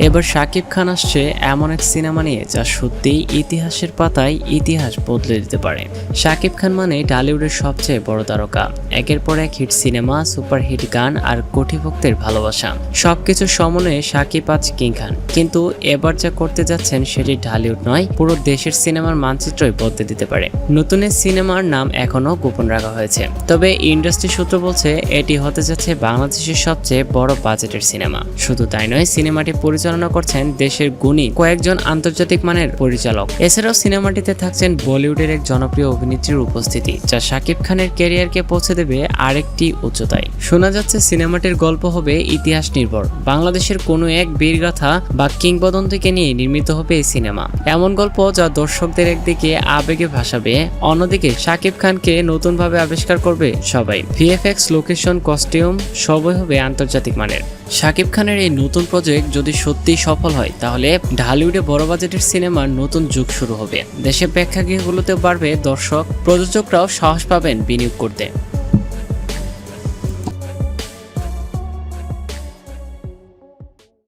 এবার শাকিব খান আসছে এমন এক সিনেমা নিয়ে যা সত্যিই ইতিহাসের পাতায় ইতিহাস বদলে দিতে পারে। শাকিব খান মানে টলিউডের সবচেয়ে বড় তারকা। একের পর এক হিট সিনেমা, সুপারহিট গান আর কোটি ভক্তের ভালোবাসা, সবকিছু সমন্বয়ে শাকিব আজ কিং খান। কিন্তু এবার যা করতে যাচ্ছেন সেটি ঢালিউড নয়, পুরো দেশের সিনেমার মানচিত্রই বদলে দিতে পারে। নতুন এই সিনেমার নাম এখনো গোপন রাখা হয়েছে, তবে ইন্ডাস্ট্রি সূত্র বলছে এটি হতে যাচ্ছে বাংলাদেশের সবচেয়ে বড় বাজেটের সিনেমা। শুধু তাই নয়, সিনেমাটি পরিচালনা করছেন দেশের গুণী কয়েকজন আন্তর্জাতিক মানের পরিচালক। এছাড়াও সিনেমাটিতে থাকছেন বলিউডের এক জনপ্রিয় অভিনেত্রীর উপস্থিতি, যা শাকিব খানের ক্যারিয়ারকে পৌঁছে দেবে আরেকটি উচ্চতায়। শোনা যাচ্ছে সিনেমাটির গল্প হবে ইতিহাস নির্ভর, বাংলাদেশের কোনো এক বীরগাথা বা কিংবদন্তিকে নিয়ে নির্মিত হবে এই সিনেমা। এমন গল্প যা দর্শকদের একদিকে আবেগে ভাসাবে, অন্যদিকে শাকিব খানকে নতুনভাবে আবিষ্কার করবে সবাই। ভিএফএক্স, লোকেশন, কস্টিউম সবই হবে আন্তর্জাতিক মানের। শাকিব খানের এই নতুন প্রজেক্ট যদি সত্যিই সফল হয়, তাহলে ঢালিউডে বড় বাজেটের সিনেমার নতুন যুগ শুরু হবে। দেশের প্রেক্ষাগৃহগুলোতেও বাড়বে দর্শক, প্রযোজকরাও সাহস পাবেন বিনিয়োগ করতে।